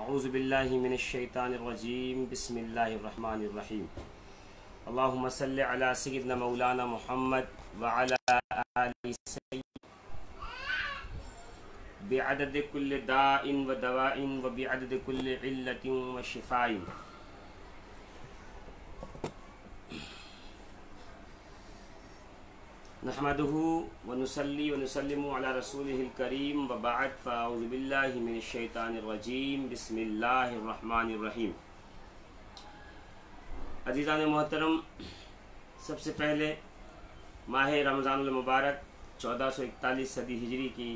अऊज़ु बिल्लाहि मिनश शैतानिर रजीम बिस्मिल्लाहिर रहमानिर रहीम। अल्लाहुम्मा सल्लि अला सय्यिदिना मौलाना मुहम्मद व अला आलि सय्यिद बिअदद कुल्लि दाइन व दवाइन व बिअदद कुल्लि इल्लतिन व शिफाइन। नहमदुहु व नुसल्ली व नुसल्लिमु अला रसूलिहिल करीम व बअद फ़अऊज़ु बिल्लाहि मिनश शैतानिर रजीम बिस्मिल्लाहिर रहमानिर रहीम। अज़ीज़ान मोहतरम, सबसे पहले माह रमज़ानुल मुबारक 1441 सदी हिजरी की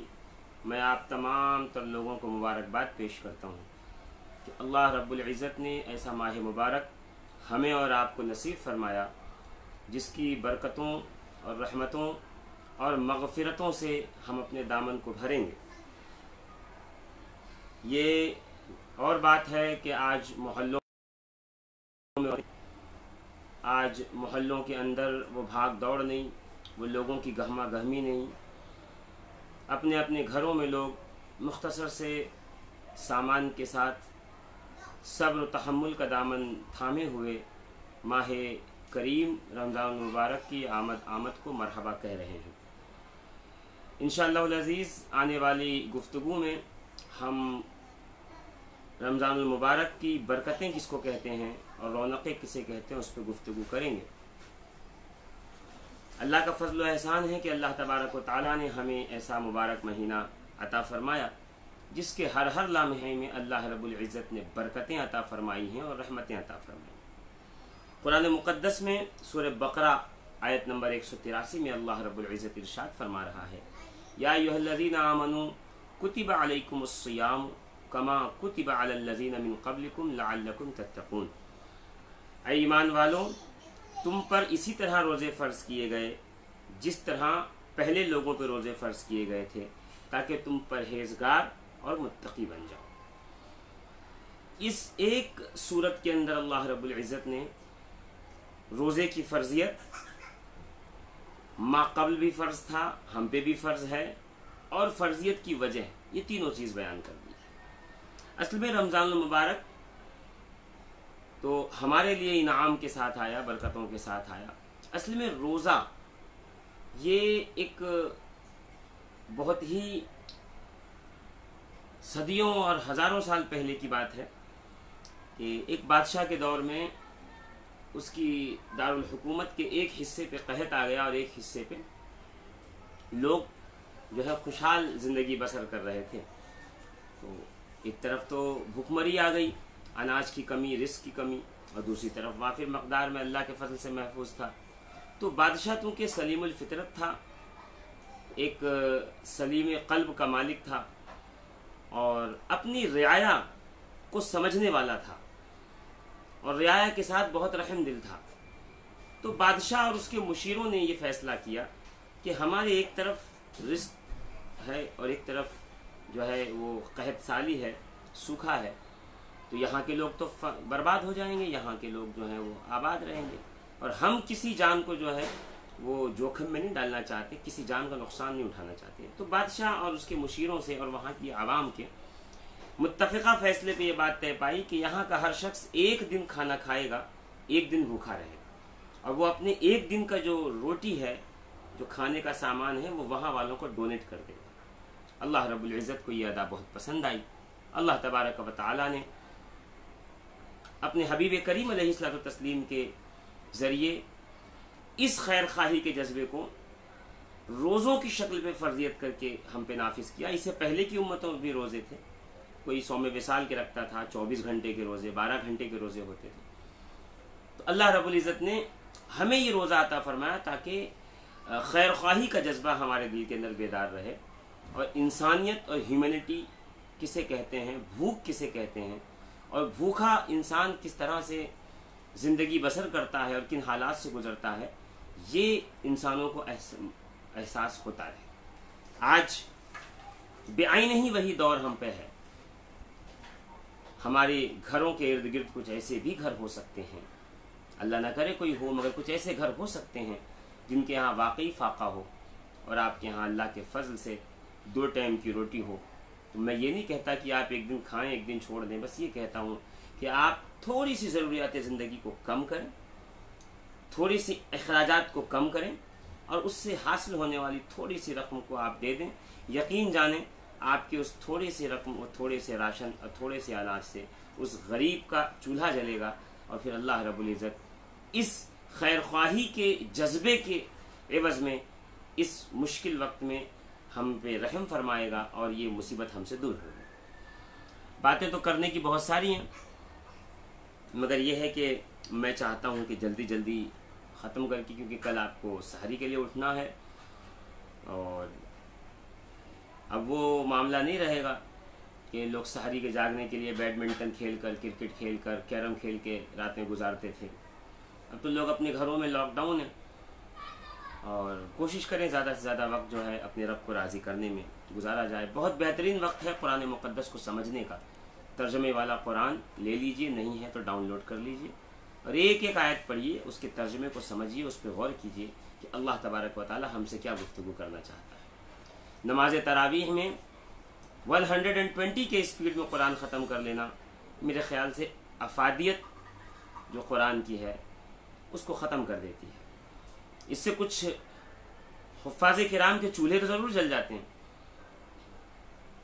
मैं आप तमाम तर लोगों को मुबारकबाद पेश करता हूँ कि अल्लाह रब्बुल इज़्ज़त ने ऐसा माह मुबारक हमें और आपको नसीब फरमाया जिसकी बरकतों और रहमतों और मग़फ़िरतों से हम अपने दामन को भरेंगे। ये और बात है कि आज मोहल्लों के अंदर वो भाग दौड़ नहीं, वो लोगों की गहमा गहमी नहीं। अपने अपने घरों में लोग मुख्तसर से सामान के साथ सब्र तहम्मुल का दामन थामे हुए माह करीम रमज़ान मुबारक की आमद को मरहबा कह रहे हैं। इंशाअल्लाह अज़ीज़ आने वाली गुफ्तगू में हम रमज़ान मुबारक की बरकतें किसको कहते हैं और रौनक़ें किसे कहते हैं उस पर गुफ्तगू करेंगे। अल्लाह का फ़ज़ल व एहसान है कि अल्लाह तबारक व तआला ने हमें ऐसा मुबारक महीना अता फ़रमाया जिसके हर लम्हे में अल्लाह रब्बुल इज़्ज़त ने बरकतें अता फ़रमाई हैं और रहमतें अता फ़रमाई। कुरान मुक़द्दस में सूरह बकरा आयत नंबर 183 में अल्लाह रब्बुल इज़्ज़त इरशाद फरमा रहा है, या अय्युहल्लज़ीना आमनू कुतिबा अलैकुमुस्सियाम कमा कुतिबा अलल्लज़ीना मिन क़ब्लिकुम लअल्लकुम तत्तक़ून। ऐ ईमान वालों, तुम पर इसी तरह रोज़े फ़र्ज़ किए गए जिस तरह पहले लोगों पर रोज़े फ़र्ज़ किए गए थे ताकि तुम परहेज़गार और मुत्तक़ी बन जाओ। इस एक सूरत के अंदर अल्लाह रब्बुल इज़्ज़त ने रोज़े की फ़र्ज़ियत माक़बल भी फ़र्ज़ था, हम पे भी फ़र्ज़ है, और फ़र्ज़ियत की वजह, ये तीनों चीज़ बयान कर दी। असल में रमज़ान मुबारक तो हमारे लिए इनाम के साथ आया, बरकतों के साथ आया। असल में रोज़ा ये एक बहुत ही सदियों और हज़ारों साल पहले की बात है कि एक बादशाह के दौर में उसकी दारुल हुकूमत के एक हिस्से पे कहत आ गया और एक हिस्से पे लोग जो है खुशहाल ज़िंदगी बसर कर रहे थे। तो एक तरफ तो भूखमरी आ गई, अनाज की कमी, रिस्क की कमी, और दूसरी तरफ वाफिर मकदार में अल्लाह के फजल से महफूज था। तो बादशाह तो के सलीमुल फितरत था, एक सलीम क़ल्ब का मालिक था और अपनी रियाया को समझने वाला था और रियाया के साथ बहुत रहम दिल था। तो बादशाह और उसके मुशीरों ने ये फैसला किया कि हमारे एक तरफ रिस्क है और एक तरफ जो है वो कहत साली है, सूखा है, तो यहाँ के लोग तो बर्बाद हो जाएंगे, यहाँ के लोग जो हैं वो आबाद रहेंगे, और हम किसी जान को जो है वो जोखिम में नहीं डालना चाहते, किसी जान का नुकसान नहीं उठाना चाहते। तो बादशाह और उसके मुशीरों से और वहाँ की आवाम के मुत्तफ़िक़ा फैसले पे ये बात तय पाई कि यहाँ का हर शख्स एक दिन खाना खाएगा, एक दिन भूखा रहेगा, और वो अपने एक दिन का जो रोटी है, जो खाने का सामान है, वो वहाँ वालों को डोनेट कर देगा। अल्लाह रब्बुल इज़्ज़त को ये अदा बहुत पसंद आई। अल्लाह तबारक व तआला ने अपने हबीब करीम अलैहिस्सलातु तस्लीम के ज़रिए इस खैर खाही के जज्बे को रोज़ों की शक्ल पे फ़र्ज़ियत करके हम पे नाफिज किया। इससे पहले की उम्मतों में भी रोज़े थे, कोई 100 विसाल के रखता था, 24 घंटे के रोज़े, 12 घंटे के रोज़े होते थे। तो अल्लाह रब्बुल इज़्ज़त ने हमें ये रोज़ा अता फरमाया ताकि खैर ख्वाही का जज्बा हमारे दिल के अंदर बेदार रहे, और इंसानियत और ह्यूमैनिटी किसे कहते हैं, भूख किसे कहते हैं, और भूखा इंसान किस तरह से ज़िंदगी बसर करता है और किन हालात से गुज़रता है, ये इंसानों को एहसास होता है। आज बेआईन ही वही दौर हम पे है। हमारे घरों के इर्द गिर्द कुछ ऐसे भी घर हो सकते हैं, अल्लाह ना करे कोई हो, मगर कुछ ऐसे घर हो सकते हैं जिनके यहाँ वाकई फाका हो और आपके यहाँ अल्लाह के फजल से 2 टाइम की रोटी हो, तो मैं ये नहीं कहता कि आप एक दिन खाएं एक दिन छोड़ दें, बस ये कहता हूँ कि आप थोड़ी सी ज़रूरियात ज़िंदगी को कम करें, थोड़ी सी अखराजात को कम करें और उससे हासिल होने वाली थोड़ी सी रकम को आप दे दें। यकीन जानें आपकी उस थोड़ी सी रकम और थोड़े से राशन और थोड़े से अनाज से उस गरीब का चूल्हा जलेगा और फिर अल्लाह रब्बुल इज़्ज़त इस खैर ख्वाही के जज्बे के एवज़ में इस मुश्किल वक्त में हम पे रहम फरमाएगा और ये मुसीबत हमसे दूर होगी। बातें तो करने की बहुत सारी हैं, मगर यह है कि मैं चाहता हूँ कि जल्दी जल्दी ख़त्म करके, क्योंकि कल आपको सहरी के लिए उठना है और अब वो मामला नहीं रहेगा कि लोग सहरी के जागने के लिए बैडमिंटन खेल कर, क्रिकेट खेल कर, कैरम खेल के रातें गुजारते थे। अब तो लोग अपने घरों में, लॉकडाउन है, और कोशिश करें ज़्यादा से ज़्यादा वक्त जो है अपने रब को राज़ी करने में गुजारा जाए। बहुत बेहतरीन वक्त है कुरान मुक़द्दस को समझने का। तर्जमे वाला कुरान ले लीजिए, नहीं है तो डाउनलोड कर लीजिए और एक एक आयत पढ़िए, उसके तर्जमे को समझिए, उस पर गौर कीजिए कि अल्लाह तबारक व तआला हमसे क्या गुफ्तगू करना चाहता है। नमाज तरावीह में 120 के स्पीड में कुरान ख़त्म कर लेना मेरे ख़्याल से अफादियत जो कुरान की है उसको ख़त्म कर देती है। इससे कुछ हुफ़्फ़ाज़े किराम के चूल्हे तो ज़रूर जल जाते हैं,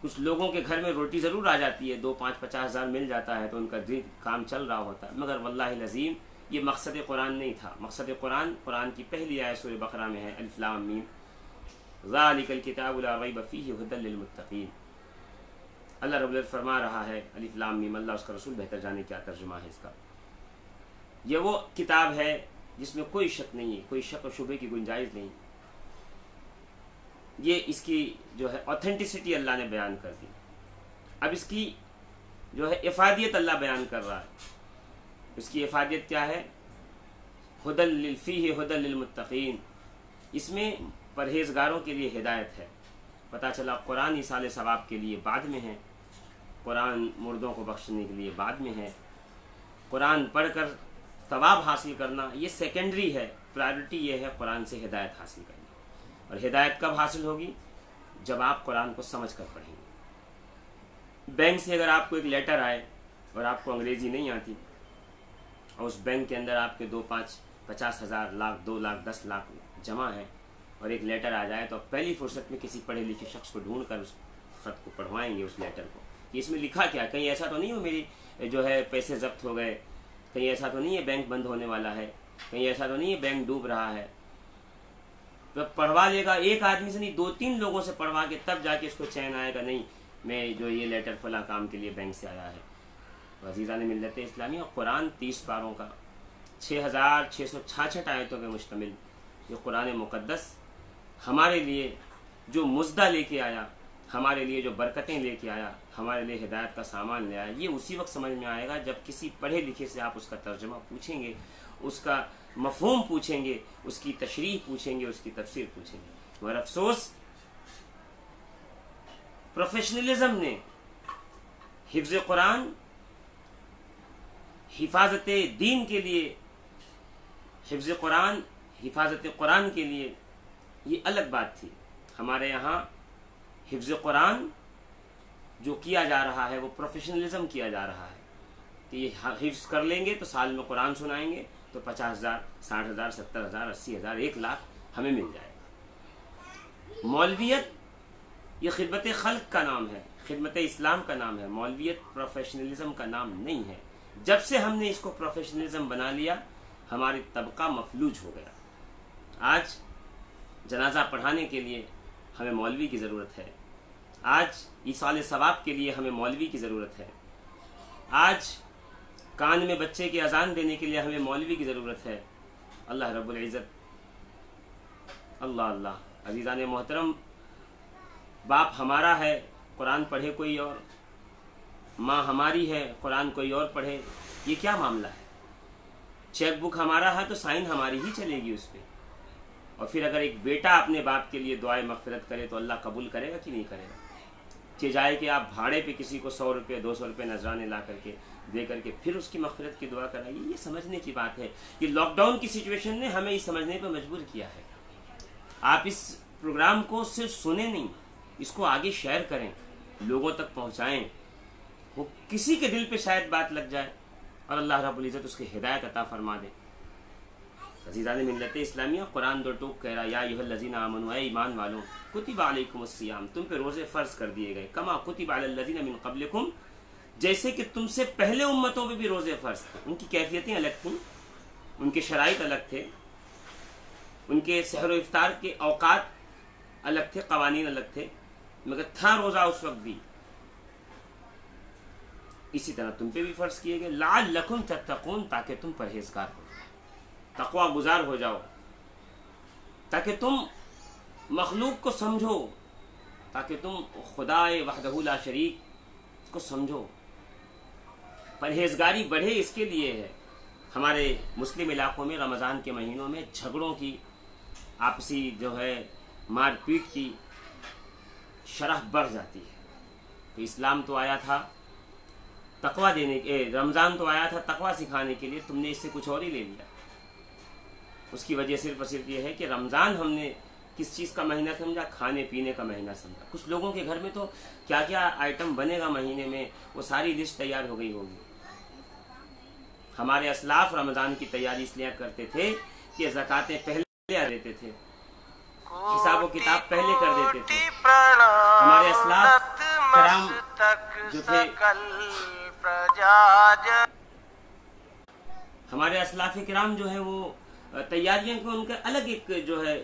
कुछ लोगों के घर में रोटी ज़रूर आ जाती है, 2-5-50 हज़ार मिल जाता है तो उनका दिन काम चल रहा होता है, मगर वल्लाहिल अज़ीम ये मकसद कुरान नहीं था। मकसद कुरान की पहली आयत सूरह बकरा में है, अलिफ लाम मीम ज़ालिकल किताबु ला रैब फ़ीहि हुदल लिल मुत्तक़ीन। अल्लाह रब्बुल इज़्ज़त फरमा रहा है, अलिफ लाम मीम, अल्लाह उसका रसूल बेहतर जाने क्या तर्जुमा है इसका। ये वो किताब है जिसमें कोई शक नहीं है, कोई शक और शुबे की गुंजाइश नहीं। ये इसकी जो है ऑथेंटिसिटी अल्लाह ने बयान कर दी। अब इसकी जो है इफादियत अल्लाह बयान कर रहा है। इसकी इफादियत क्या है? हुदल लिल फ़ीहि हुदल लिल मुत्तक़ीन, इसमें परहेजगारों के लिए हिदायत है। पता चला कुरान ईसाल सवाब के लिए बाद में है, कुरान मुर्दों को बख्शने के लिए बाद में है, कुरान पढ़कर सवाब हासिल करना ये सेकेंडरी है। प्रायोरिटी ये है कुरान से हिदायत हासिल करना। और हिदायत कब हासिल होगी? जब आप कुरान को समझ कर पढ़ेंगे। बैंक से अगर आपको एक लेटर आए और आपको अंग्रेज़ी नहीं आती और उस बैंक के अंदर आपके 2-5-50 हज़ार, लाख, 2 लाख, 10 लाख जमा है और एक लेटर आ जाए तो आप पहली फुर्सत में किसी पढ़े लिखे शख्स को ढूंढ कर उस ख़त को पढ़वाएंगे, उस लेटर को, कि इसमें लिखा क्या, कहीं ऐसा तो नहीं हो मेरी जो है पैसे जब्त हो गए, कहीं ऐसा तो नहीं है बैंक बंद होने वाला है, कहीं ऐसा तो नहीं है बैंक डूब रहा है। तो पढ़वा लेगा, एक आदमी से नहीं 2-3 लोगों से पढ़वा के तब जाके इसको चैन आएगा, नहीं मैं जो ये लेटर फला काम के लिए बैंक से आया है। वज़ीज़ा ने मिल्लत इस्लामी और कुरान 30 पारों का 6666 आयतों पर मुश्तमिल ये कुरान मुक़द्दस हमारे लिए जो मुज़्दा लेके आया, हमारे लिए जो बरकतें लेके आया, हमारे लिए हिदायत का सामान ले आया, ये उसी वक्त समझ में आएगा जब किसी पढ़े लिखे से आप उसका तर्जुमा पूछेंगे, उसका मफ़हूम पूछेंगे, उसकी तशरीह पूछेंगे, उसकी तफसीर पूछेंगे। मगर अफसोस प्रोफेशनलिज्म ने हिफ्ज़ कुरान, हिफाजत दीन के लिए, हिफ्ज़ कुरान, हिफाजत कुरान के लिए ये अलग बात थी। हमारे यहाँ हिफ्ज़ कुरान जो किया जा रहा है वो प्रोफेशनलिज्म किया जा रहा है कि ये हिफ्ज़ कर लेंगे तो साल में कुरान सुनाएंगे तो 50,000, 60,000, 70,000, 80,000, 1 लाख हमें मिल जाएगा। मौलवियत ये खिदमत खल्क का नाम है, खिदमत इस्लाम का नाम है। मौलवियत प्रोफेशनलिज्म का नाम नहीं है। जब से हमने इसको प्रोफेशनलिज्म बना लिया हमारी तबका मफलूज हो गया। आज जनाजा पढ़ाने के लिए हमें मौलवी की ज़रूरत है, आज ईसाल सवाब के लिए हमें मौलवी की ज़रूरत है, आज कान में बच्चे की अजान देने के लिए हमें मौलवी की ज़रूरत है। अल्लाह रब्बुल इज़्ज़त, अल्लाह अल्लाह, अज़ीज़ान मोहतरम, बाप हमारा है कुरान पढ़े कोई और, माँ हमारी है कुरान कोई और पढ़े, ये क्या मामला है? चेक बुक हमारा है तो साइन हमारी ही चलेगी उस पर। और फिर अगर एक बेटा अपने बाप के लिए दुआए मग़फ़िरत करे तो अल्लाह कबूल करेगा कि नहीं करेगा? कि जाए कि आप भाड़े पे किसी को 100 रुपये 200 रुपये नजराने ला करके दे करके फिर उसकी मग़फ़िरत की दुआ कराइए। ये समझने की बात है। कि लॉकडाउन की सिचुएशन ने हमें इस समझने पर मजबूर किया है। आप इस प्रोग्राम को सिर्फ सुने नहीं, इसको आगे शेयर करें। लोगों तक पहुँचाएँ, वो किसी के दिल पे शायद बात लग जाए और अल्लाह रब्बुल इज़्ज़त उसकी हिदायत अता फरमा दे। अज़ीज़ान मिल्लत इस्लामिया, कुरान दो टूक कह रहा, या अय्युहल्लज़ीना आमनू, ऐ ईमान वालों, कुतिबा अलैकुमुस्सियाम, तुम पे रोज़े फ़र्ज़ कर दिए गए, कमा कुतिबा अलल्लज़ीना मिन क़ब्लिकुम, जैसे कि तुमसे पहले उम्मतों पे भी रोज़े फ़र्ज़ थे। उनकी कैफियतें अलग थीं, उनके शराइत अलग थे, उनके सहर इफ्तार के औकात अलग थे, क़वानीन अलग थे, मगर था रोज़ा उस वक्त भी। इसी तरह तुम पे भी फ़र्ज़ किए गए, लअल्लकुम तत्तक़ून, ताकि तुम परहेज़गार हो, तक़वा गुज़ार हो जाओ, ताकि तुम मखलूक को समझो, ताकि तुम खुदाए वहदहू ला शरीक को समझो। परहेजगारी बढ़े, इसके लिए है। हमारे मुस्लिम इलाकों में रमज़ान के महीनों में झगड़ों की, आपसी जो है मारपीट की शरह बढ़ जाती है। तो इस्लाम तो आया था तकवा देने के, रमज़ान तो आया था तकवा सिखाने के लिए, तुमने इससे कुछ और ही ले लिया। उसकी वजह सिर्फ और सिर्फ ये है कि रमज़ान हमने किस चीज़ का महीना समझा, खाने पीने का महीना समझा। कुछ लोगों के घर में तो क्या क्या आइटम बनेगा महीने में, वो सारी लिस्ट तैयार हो गई होगी। हमारे असलाफ रमज़ान की तैयारी इसलिए करते थे कि ज़कातें पहले आ देते थे, हिसाब व किताब पहले कर देते थे। हमारे असलाफ किराम जो थे, हमारे असलाफ किराम जो है वो तैयारियां को उनका अलग एक जो है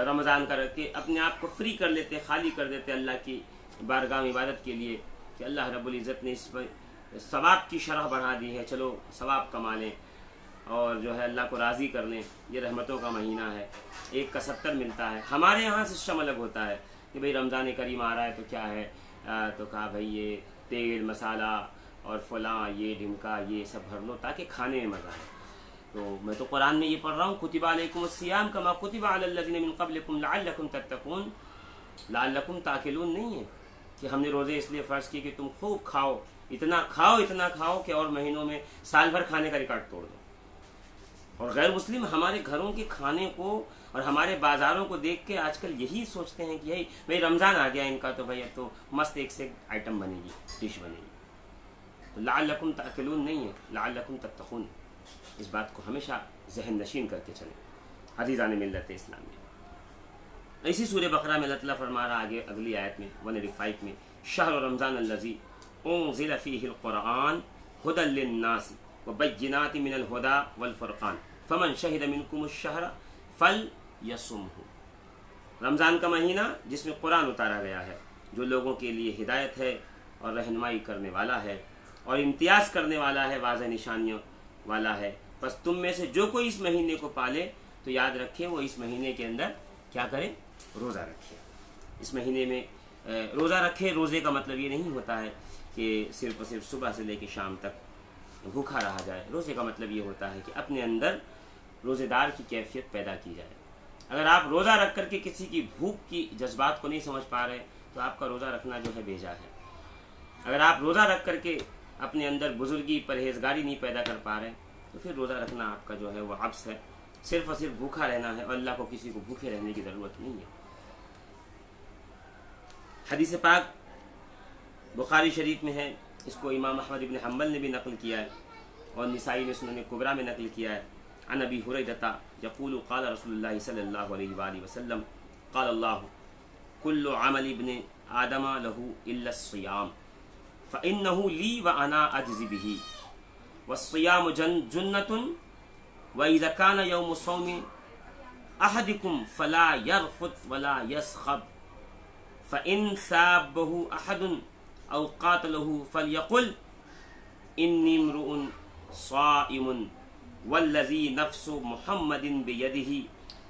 रमज़ान का रख के अपने आप को फ्री कर लेते, खाली कर देते अल्लाह की बारगाह में इबादत के लिए, कि अल्लाह रब्बुल इज़्ज़त ने इस पर सवाब की शरह बढ़ा दी है, चलो सवाब कमा लें और जो है अल्लाह को राज़ी कर लें। ये रहमतों का महीना है, 1 का 70 मिलता है। हमारे यहाँ सिस्टम अलग होता है कि भाई रमज़ान करीम आ रहा है तो क्या है, तो कहा भाई ये तेल मसाला और फलां ये ढिमका ये सब भर लो ताकि खाने में मज़ा आए। तो मैं तो कुरान में ये पढ़ रहा हूँ, कुतिबा अलैकुमुस्सियाम कमा कुतिबा अलल्लज़ीना मिन क़ब्लिकुम लअल्लकुम तत्तक़ून, लअल्लकुम ताक़िलून नहीं है कि हमने रोज़े इसलिए फ़र्ज़ किए कि तुम खूब खाओ, इतना खाओ कि और महीनों में साल भर खाने का रिकॉर्ड तोड़ दो। और गैर मुस्लिम हमारे घरों के खाने को और हमारे बाज़ारों को देख के आजकल यही सोचते हैं कि भाई रमज़ान आ गया इनका, तो भैया तो मस्त एक से एक आइटम बनेगी, डिश बनेगी। तो लअल्लकुम ताक़िलून नहीं है, लअल्लकुम तत्तक़ून। इस बात को हमेशा जहन नशीन करके चलें। अज़ीज़ान मिल्लत इस्लामी, इसी सूरह बकरा में अल्लाह ताला फरमा रहा आगे अगली आयत में 185 में, शहर रमज़ान अल्लज़ी उन्ज़िल फ़ीहिल क़ुरआन हुदल लिन्नास व बय्यिनातिन मिनल हुदा वल फ़ुरक़ान फ़मन शहिद मिनकुमुश शहर फ़लयसुमहु। रमज़ान का महीना जिसमें कुरान उतारा गया है, जो लोगों के लिए हिदायत है और रहनुमाई करने वाला है और इम्तियाज़ करने वाला है, वाज़ेह निशानियों वाला है। बस तुम में से जो कोई इस महीने को पाले तो याद रखे वो इस महीने के अंदर क्या करे, रोज़ा रखे। इस महीने में रोज़ा रखे, रोज़े का मतलब ये नहीं होता है कि सिर्फ और सिर्फ सुबह से लेकर शाम तक भूखा रहा जाए। रोज़े का मतलब ये होता है कि अपने अंदर रोज़ेदार की कैफियत पैदा की जाए। अगर आप रोज़ा रख करके किसी की भूख की जज्बात को नहीं समझ पा रहे तो आपका रोज़ा रखना जो है बेजा है। अगर आप रोज़ा रख करके अपने अंदर बुजुर्गी परहेजगारी नहीं पैदा कर पा रहे तो फिर रोज़ा रखना आपका जो है वो अब्स है। सिर्फ और सिर्फ भूखा रहना है और अल्लाह को किसी को भूखे रहने की ज़रूरत नहीं है। हदीस पाक बुखारी शरीफ में है, इसको इमाम अहमद इब्न हम्बल ने भी नकल किया है और निसाई ने सुनन कुबरा में नकल किया है। अन अबी हुरैरा यक़ूलु क़ाल रसूलुल्लाह सल्लल्लाहु अलैहि वसल्लम क़ाल अल्लाहु कुल्लु अमल इब्न आदम लहू इल्ला सियाम फ़इन्नहु ली व अना अज्ज़ी बिही वस्सियामु जुन्नतुन व इज़ा कान यौमु सौमि अहदिकुम फला यरफुत वला यस्खब फ़इन साबहु अहदुन औ क़ातलहु फलयक़ुल इन्नी इम्रुउन साइमुन वल्लज़ी नफ्सु मुहम्मदिन बियदिही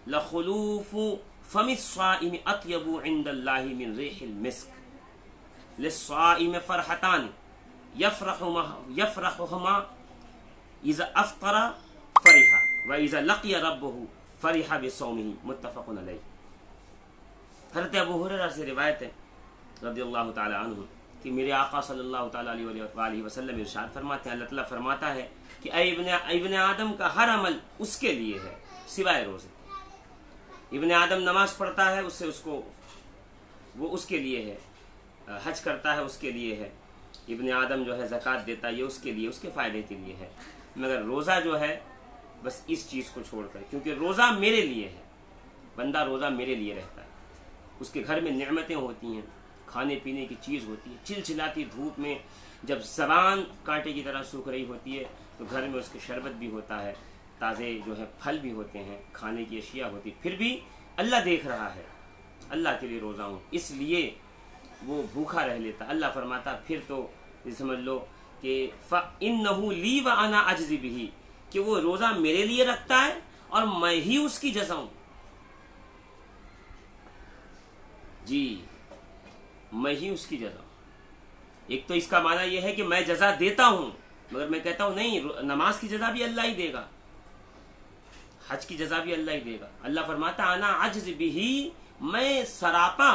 लखुलूफु फमिस साइमि अत्यबु इंदल्लाहि मिन रिहिल मिस्क लिस्साइम फरहतान यफ़रहुमा इज़ा अफ़्तरा फ़रिहा व इज़ा लक़िया रब्बहु फ़रिहा बिसौमिही मुत्तफ़क़ुन अलैह। हज़रत अबू हुरैरा से रिवायत है रज़ियल्लाहु ताला अन्हु कि मेरे आका सल्लल्लाहु ताला अलैहि वसल्लम इरशाद फरमाते हैं, अल्लाह ताला फरमाता है कि इब्न आदम का हर अमल उसके लिए है सिवाय रोज़े। इब्न आदम नमाज पढ़ता है, उससे उसको वो उसके लिए है, हज करता है उसके लिए है, इब्न आदम जो है ज़कात देता है ये उसके लिए, उसके फ़ायदे के लिए है। मगर रोज़ा जो है बस इस चीज़ को छोड़कर, क्योंकि रोज़ा मेरे लिए है, बंदा रोज़ा मेरे लिए रहता है, उसके घर में नेमतें होती हैं, खाने पीने की चीज़ होती है, चिलचिलाती धूप में जब ज़बान कांटे की तरह सूख रही होती है तो घर में उसके शरबत भी होता है, ताज़े जो है फल भी होते हैं, खाने की अशिया होती, फिर भी अल्लाह देख रहा है, अल्लाह के लिए रोज़ा हूँ, इसलिए वो भूखा रह लेता। अल्लाह फरमाता फिर तो समझ लो कि फ़इन्नहु ली व अना अजज़ी बिही, कि वो रोज़ा मेरे लिए रखता है और मैं ही उसकी जज़ा हूँ। जी, मैं ही उसकी जज़ा हूँ। एक तो इसका माना यह है कि मैं जज़ा देता हूँ, मगर मैं कहता हूँ नहीं, नमाज की जज़ा भी अल्लाह ही देगा, हज की जज़ा भी अल्लाह ही देगा। अल्लाह फरमाता अना अजज़ी बिही, मैं सरापा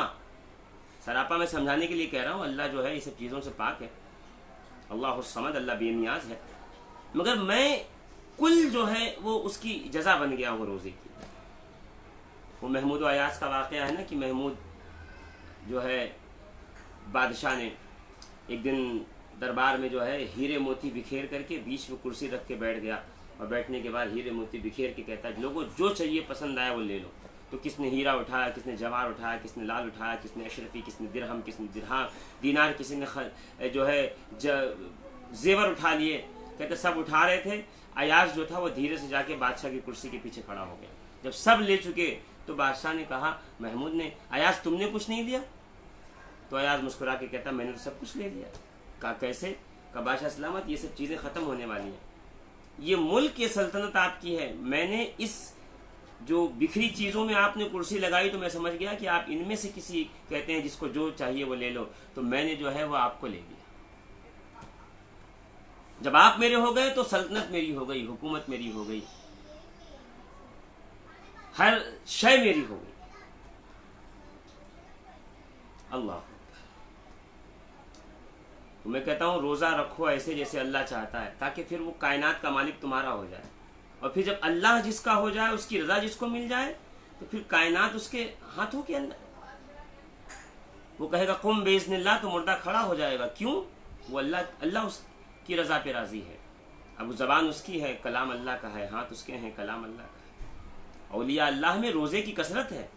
मैं समझाने के लिए कह रहा हूँ, अल्लाह जो है ये सब चीज़ों से पाक है, अल्लाह समद, अल्लाह बेनियाज है, मगर मैं कुल जो है वो उसकी जज़ा बन गया हूँ रोज़े की। वो महमूद अयाज का वाक़या है ना कि महमूद जो है बादशाह ने एक दिन दरबार में जो है हीरे मोती बिखेर करके बीच में कुर्सी रख के बैठ गया, और बैठने के बाद हीरे मोती बिखेर के कहता है लोगों जो चाहिए पसंद आया वो ले लो। तो किसने हीरा उठाया, किसने जवाहर उठाया, किसने लाल उठाया, किसने अशरफी, किसने दिरहम, किसने दीनार, किसी ने जो है जेवर उठा लिए। कहते सब उठा रहे थे, अयाज जो था वो धीरे से जाके बादशाह की कुर्सी के पीछे खड़ा हो गया। जब सब ले चुके तो बादशाह ने कहा महमूद ने, अयाज तुमने कुछ नहीं दिया? तो अयाज मुस्कुरा के कहता मैंने तो सब कुछ ले लिया। कहा कैसे? कहा बादशाह सलामत, ये सब चीज़ें ख़त्म होने वाली हैं, ये मुल्क, ये सल्तनत आपकी है, मैंने इस जो बिखरी चीज़ों में आपने कुर्सी लगाई तो मैं समझ गया कि आप इनमें से किसी, कहते हैं जिसको जो चाहिए वो ले लो, तो मैंने जो है वो आपको ले लिया। जब आप मेरे हो गए तो सल्तनत मेरी हो गई, हुकूमत मेरी हो गई, हर शय मेरी हो गई। अल्लाह, तो मैं कहता हूं रोज़ा रखो ऐसे जैसे अल्लाह चाहता है, ताकि फिर वो कायनात का मालिक तुम्हारा हो जाए, और फिर जब अल्लाह जिसका हो जाए, उसकी रजा जिसको मिल जाए, तो फिर कायनात उसके हाथों के अंदर। वो कहेगा कुम बेइज़्निल्लाह, तो मुर्दा खड़ा हो जाएगा। क्यों? वो अल्लाह उसकी रजा पे राजी है। अब ज़बान उसकी है, कलाम अल्लाह का है, हाथ उसके हैं, कलाम अल्लाह का है। औलिया अल्लाह में रोज़े की कसरत है।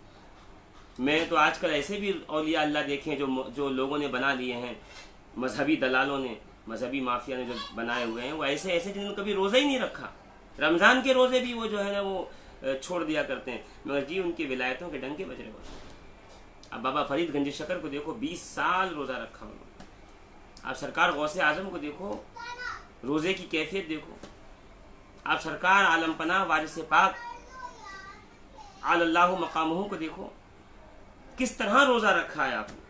मैं तो आजकल ऐसे भी औलिया अल्लाह देखे जो लोगों ने बना लिए हैं, मजहबी दलालों ने, मजहबी माफिया ने जो बनाए हुए हैं, वो ऐसे जिन्होंने कभी रोज़ा ही नहीं रखा। रमज़ान के रोज़े भी वो जो है ना वो छोड़ दिया करते हैं, मगर जी उनकी विलायतों के डंके बज रहे होते हैं। अब बाबा फरीद गंज शकर को देखो, 20 साल रोज़ा रखा उन्होंने। आप सरकार गौसे आजम को देखो, रोज़े की कैफियत देखो। आप सरकार आलम पनाह वारिस पाक अल्लाहु मकामहू को देखो, किस तरह रोज़ा रखा है आपने।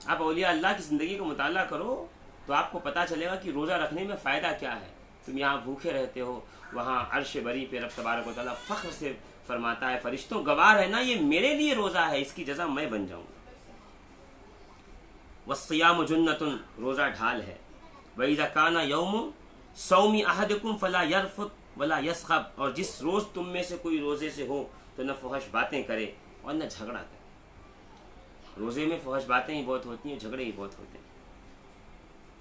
आप औलिया अल्लाह की ज़िंदगी को मुताला करो तो आपको पता चलेगा कि रोज़ा रखने में फ़ायदा क्या है। तुम यहाँ भूखे रहते हो, वहाँ अर्श बरी पे रब तबारक व तआला फ़ख्र से फरमाता है फरिश्तों गवाह है ना, ये मेरे लिए रोज़ा है, इसकी जज़ा मैं बन जाऊँगा। वस्सियामु जुन्नतुन, रोज़ा ढाल है। वइज़ा काना यौमु सौमी अहदिकुम फला यरफुत वला यसखब, और जिस रोज़ तुम में से कोई रोज़े से हो तो न फहश बातें करे और न झगड़ा करे। रोज़े में फहश बातें ही बहुत होती हैं, झगड़े ही बहुत होते हैं।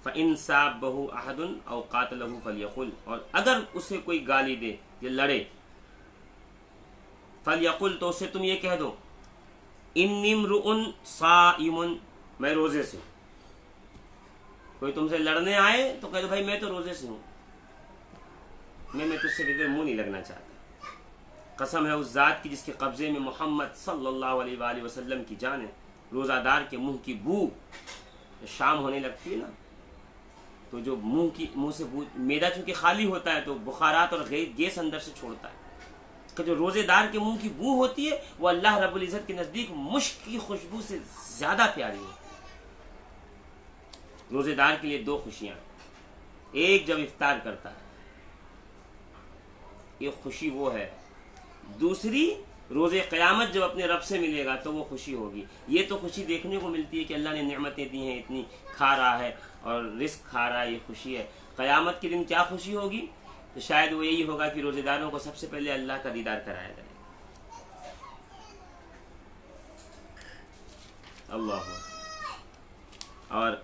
फ़इन साबहु अहदुन औ क़ातलहु फ़लयक़ुल, और अगर उसे कोई गाली दे या लड़े, फ़लयक़ुल, तो उसे तुम ये कह दो इन्नी इम्रुउन साइमुन, मैं रोज़े से हूँ। कोई तुमसे लड़ने आए तो कह दो भाई मैं तो रोज़े से हूँ, मैं तुझसे बगैर मुँह नहीं लगना चाहता। कसम है उस ज़ात की जिसके कब्ज़े में मोहम्मद सल्लल्लाहु अलैहि वसल्लम की जान है। रोज़ादार के मुंह की बू शाम होने लगती है ना, तो जो मुंह से बू, मैदा चूँकि खाली होता है तो बुखारात और गैस अंदर से छोड़ता है, कि जो रोज़ेदार के मुंह की बू होती है वो अल्लाह रब्बुल इज़्ज़त के नज़दीक मुश्क की खुशबू से ज़्यादा प्यारी है। रोज़ेदार के लिए दो खुशियाँ, एक जब इफ्तार करता है, ये खुशी वो है। दूसरी, रोज़े क़यामत जब अपने रब से मिलेगा तो वो खुशी होगी। ये तो खुशी देखने को मिलती है कि अल्लाह ने नेमतें दी हैं, इतनी खा रहा है और रिस्क खा रहा है, ये खुशी है। क़यामत के दिन क्या खुशी होगी? तो शायद वो यही होगा कि रोज़ेदारों को सबसे पहले अल्लाह का दीदार कराया जाए। अल्लाह और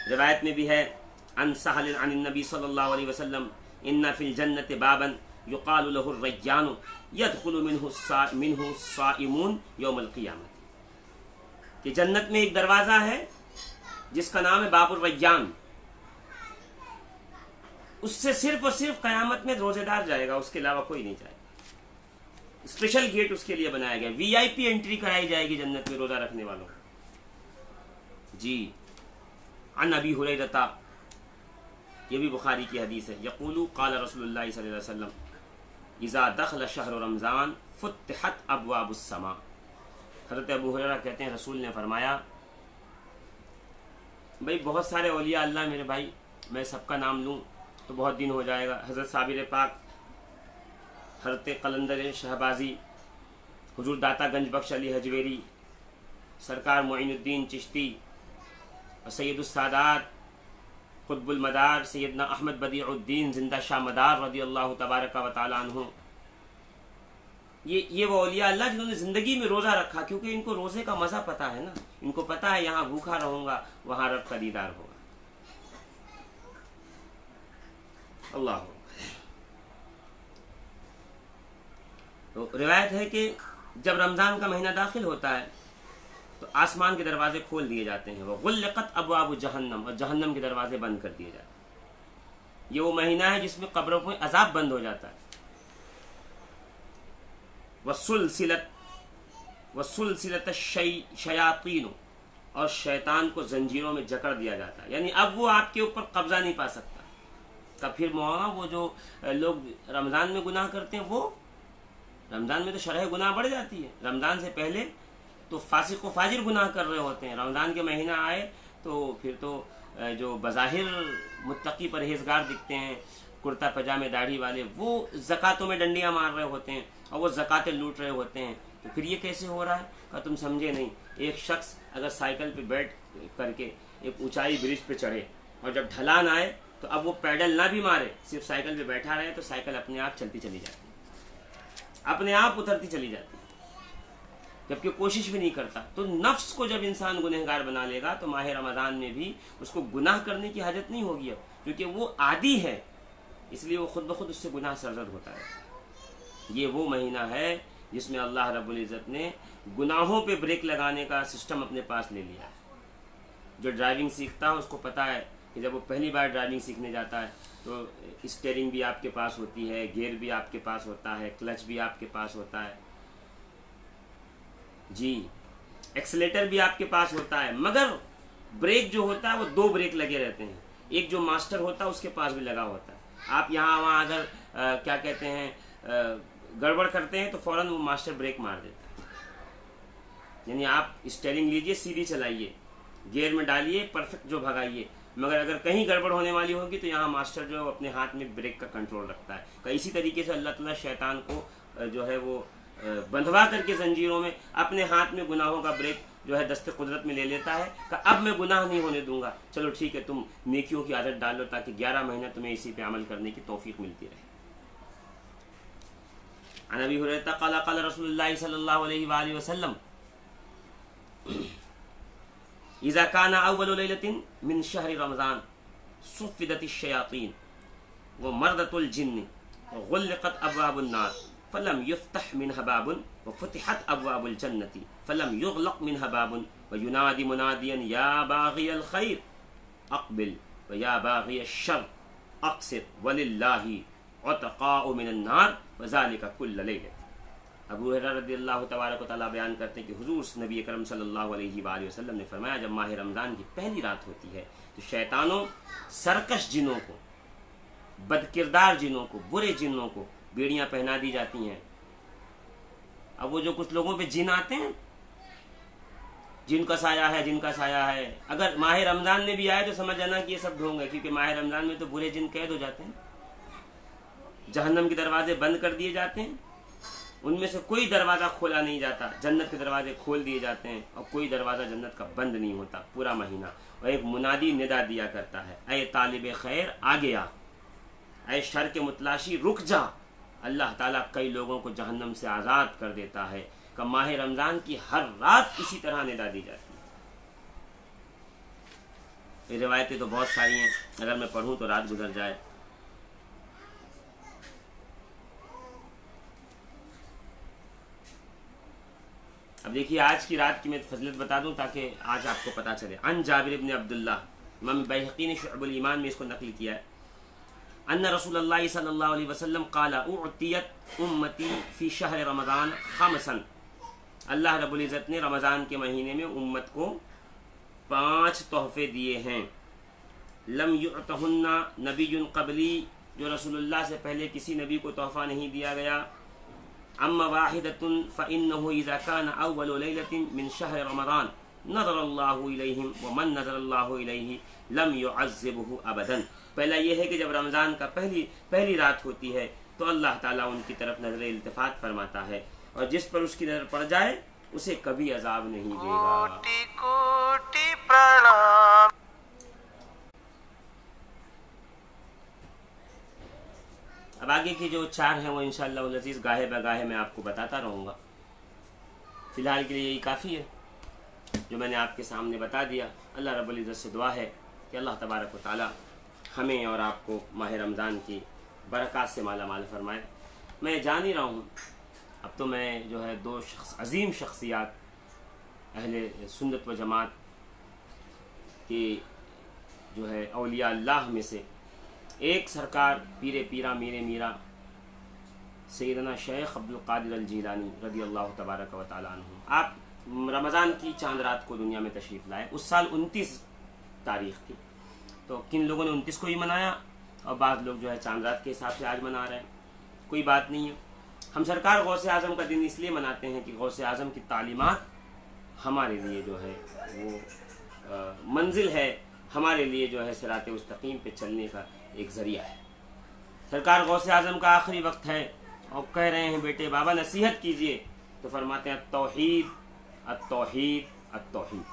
रिवायत में भी है अन सहल अन नबी सल्लल्लाहु अलैहि वसल्लम इन्ना फिल जन्नति बाबन युकालु लहु रय्यान यदखुलु मिन्हु साइमून यौमल क़ियामत, कि जन्नत में एक दरवाज़ा है जिसका नाम है बाबुर रय्यान, उससे सिर्फ और सिर्फ क़यामत में रोजेदार जाएगा, उसके अलावा कोई नहीं जाएगा। स्पेशल गेट उसके लिए बनाया गया, वीआईपी एंट्री कराई जाएगी जन्नत में रोजा रखने वालों को। जी अन अबी हुरैरा, ये भी बुखारी की हदीस है, यक़ूलु क़ाल रसूलुल्लाह सल्लल्लाहु अलैहि वसल्लम इज़ा दख़ल शहर रमज़ान फ़ुत्तिहत अब्वाबुस समा। हज़रत अबू हुरैरा कहते हैं रसूल ने फरमाया, भाई बहुत सारे औलिया अल्लाह मेरे भाई, मैं सबका नाम लूँ तो बहुत दिन हो जाएगा। हज़रत साबिर पाक, हज़रत कलंदर शहबाजी, हुजूर दाता गंज बख्श अली हजवेरी, सरकार मोइनुद्दीन चिश्ती, सैयदुस सादात कुतुबुल मदार सैयदना अहमद बदीउद्दीन जिंदा शाह मदार रज़ियल्लाहु तबारक व तआला अन्हु, ये वो औलिया अल्लाह जिन्होंने ज़िंदगी में रोज़ा रखा, क्योंकि इनको रोज़े का मज़ा पता है ना, इनको पता है यहाँ भूखा रहूँगा वहाँ रब का दीदार होगा। अल्लाह। तो रिवायत है कि जब रमज़ान का महीना दाखिल होता है तो आसमान के दरवाजे खोल दिए जाते हैं, वह गुल्लक़त अब्वाबु जहन्नम, और जहन्नम के दरवाजे बंद कर दिए जाते हैं। ये वो महीना है जिसमें कब्रों में अजाब बंद हो जाता है। वसुलसिलत शयातीन, और शैतान को जंजीरों में जकड़ दिया जाता है, यानी अब वो आपके ऊपर कब्जा नहीं पा सकता। तब फिर मौलाना वो जो लोग रमज़ान में गुनाह करते हैं, वो रमज़ान में तो शरह गुनाह बढ़ जाती है। रमज़ान से पहले तो फासिक व फाजिर गुनाह कर रहे होते हैं, रमज़ान के महीना आए तो फिर तो जो बज़ाहिर मुत्तकी परहेजगार दिखते हैं, कुर्ता पजामे दाढ़ी वाले, वो ज़कातों में डंडियां मार रहे होते हैं और वो ज़कातें लूट रहे होते हैं। तो फिर ये कैसे हो रहा है? क्या तुम समझे नहीं? एक शख्स अगर साइकिल पे बैठ करके एक ऊंचाई ब्रिज पे चढ़े और जब ढलान आए तो अब वो पैडल ना भी मारे, सिर्फ साइकिल पे बैठा रहे, तो साइकिल अपने आप चलती चली जाती है, अपने आप उतरती चली जाती है, जबकि कोशिश भी नहीं करता। तो नफ्स को जब इंसान गुनहगार बना लेगा तो माह रमज़ान में भी उसको गुनाह करने की हाजत नहीं होगी अब, क्योंकि वो आदी है, इसलिए वो खुद ब खुद उससे गुनाह सरजद होता है। ये वो महीना है जिसमें अल्लाह रब्बुल इज़्ज़त ने गुनाहों पे ब्रेक लगाने का सिस्टम अपने पास ले लिया है। जो ड्राइविंग सीखता है उसको पता है कि जब वो पहली बार ड्राइविंग सीखने जाता है तो स्टीयरिंग भी आपके पास होती है, गियर भी आपके पास होता है, क्लच भी आपके पास होता है, जी एक्सीलेटर भी आपके पास होता है, मगर ब्रेक जो होता है वो दो ब्रेक लगे रहते हैं। एक जो मास्टर होता है उसके पास भी लगा होता है। आप यहाँ वहाँ अगर क्या कहते हैं गड़बड़ करते हैं तो फौरन वो मास्टर ब्रेक मार देता है। यानी आप स्टीयरिंग लीजिए, सीधी चलाइए, गियर में डालिए, परफेक्ट जो भगाइए, मगर अगर कहीं गड़बड़ होने वाली होगी तो यहाँ मास्टर जो है अपने हाथ में ब्रेक का कंट्रोल रखता है। तो इसी तरीके से अल्लाह ताला शैतान को जो है वो बंधवा करके जंजीरों में अपने हाथ में गुनाहों का ब्रेक जो है दस्ते कुदरत में ले लेता है कि अब मैं गुनाह नहीं होने दूंगा, चलो ठीक है तुम नेकियों की आदत डाल लो ताकि 11 महीना तुम्हें इसी पे अमल करने की तौफीक मिलती रहे। अन अबी हुरैरा क़ाल क़ाल रसूलुल्लाह सल्लल्लाहु अलैहि वसल्लम इज़ा काना अव्वलु लैलतिन मिन शहरि रमज़ान सुफ़िदतिश शयातीन व मरदतुल जिन्न व गुल्लिक़त अब्वाबुन नार फलम युफ्तह मिनहा बाबुन व फुतिहत अब्वाबुल जन्नति फलम युग़लक़ मिनहा बाबुन व युनादी मुनादियन या बाग़ियल खैर अक़बिल व या बाग़ियश शर अक़सिर वलिल्लाहि उतक़ाउ मिनन नार व ज़ालिका कुल्ल लैलत। अबू हुरैरा रज़ियल्लाहु तबारक व तआला बयान करते हैं कि हुज़ूर नबी अकरम सल्लल्लाहु अलैहि वसल्लम ने फरमाया, जब माह रमज़ान की पहली रात होती है तो शैतानों, सरकश जिनों को, बदकिरदार जिनों को, बुरे जिनों को बेड़ियां पहना दी जाती हैं। अब वो जो कुछ लोगों पे जिन आते हैं, जिनका साया है, जिनका साया है, अगर माह रमज़ान में भी आए तो समझ जाना कि ये सब ढोंग है, क्योंकि माह रमज़ान में तो बुरे जिन कैद हो जाते हैं, जहन्नम के दरवाजे बंद कर दिए जाते हैं, उनमें से कोई दरवाज़ा खोला नहीं जाता, जन्नत के दरवाजे खोल दिए जाते हैं और कोई दरवाज़ा जन्नत का बंद नहीं होता पूरा महीना। और एक मुनादी निदा दिया करता है, ऐ तालिब खैर आगे आ, ऐ शर के मुतलाशी रुक जा। अल्लाह ताला कई लोगों को जहन्नम से आज़ाद कर देता है, का माह रमज़ान की हर रात इसी तरह निदा दी जाती है। ये रिवायतें तो बहुत सारी हैं, अगर मैं पढ़ूं तो रात गुजर जाए। अब देखिए आज की रात की मैं फजीलत बता दूं ताकि आज आपको पता चले। अन जाबिर इब्न अब्दुल्लाह, इमाम बैहक़ी ने शुअबुल ईमान में इसको नकल किया है, अन्ना रसूलुल्लाह सल्लल्लाहु अलैहि वसल्लम क़ाला उअतियत उम्मती फ़ी शहर रमज़ान ख़मसन। अल्लाह रब्बुल इज़्ज़त ने रमज़ान के महीने में उम्मत को 5 तोहफ़े दिए हैं। लम युअतहुन्ना नबियुन क़बली, जो रसूलुल्लाह से पहले किसी नबी को तोहफ़ा नहीं दिया गया। अम्मा वाहिदतुन फ़इन्नहु इज़ा काना अव्वलु लैलतिन मिन शहर रमज़ान नज़रल्लाहु इलैहिम व मन नज़रल्लाहु इलैहि लम युअज़्ज़िबहु अबदन। पहला यह है कि जब रमज़ान का पहली रात होती है तो अल्लाह ताला उनकी तरफ नज़र इल्तिफ़ात फरमाता है, और जिस पर उसकी नज़र पड़ जाए उसे कभी अज़ाब नहीं देगा। कोटि कोटि प्रणाम। अब आगे की जो 4 हैं वो इंशाअल्लाह वल अज़ीज़ गाहे बगाहे मैं आपको बताता रहूँगा। फ़िलहाल के लिए यही काफ़ी है जो मैंने आपके सामने बता दिया। अल्लाह रब्बुल इज़्ज़त से दुआ है कि अल्लाह तबारक व तआला हमें और आपको माह रमज़ान की बरक़ात से माला माल फरमाए। मैं जान ही रहा हूँ, अब तो मैं जो है 2 अज़ीम शख्सियात अहले सुन्नत व जमात के जो है औलिया अल्लाह में से एक सरकार पीरे पीरा मीरे मीरा सैयदना शेख अब्दुल कादिर अल जीलानी रज़ी अल्लाह तबारक व तआला अन्हु, आप रमज़ान की चांद रात को दुनिया में तशरीफ़ लाए। उस साल 29 तारीख़ थी, तो किन लोगों ने 29 को ही मनाया और बाद लोग जो है चांद रात के हिसाब से आज मना रहे हैं, कोई बात नहीं है। हम सरकार गौसे आज़म का दिन इसलिए मनाते हैं कि गौसे आज़म की तालीमात हमारे लिए जो है वो मंजिल है, हमारे लिए जो है सिराते मुस्तकीम पे चलने का एक ज़रिया है। सरकार गौसे आज़म का आखिरी वक्त है और कह रहे हैं बेटे बाबा नसीहत कीजिए, तो फरमाते हैं तौहीद अत्तौहीद अत्तौहीद,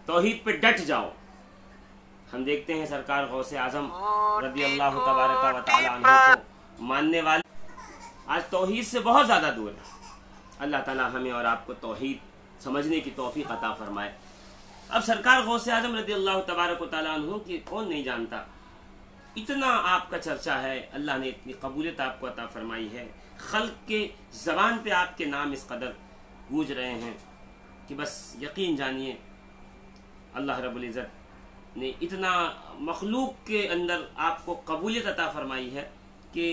तौहीद पे डट जाओ। हम देखते हैं सरकार गौसे आज़म रज़ी अल्लाह तबारक व तआला अन्हु को मानने वाले आज तौहीद से बहुत ज़्यादा दूर है। अल्लाह ताला हमें और आपको तौहीद समझने की तौफीक अता फरमाए। अब सरकार गौसे आज़म रज़ी अल्लाह तबारक व तआला अन्हु की कौन नहीं जानता, इतना आपका चर्चा है, अल्लाह ने इतनी कबूलियत आपको अता फरमाई है, खल्क के ज़बान पे आपके नाम इस कदर गूंज रहे हैं कि बस यकीन जानिए अल्लाह रब्बुल इज़्ज़त ने इतना मखलूक के अंदर आपको कबूलियत अता फरमाई है कि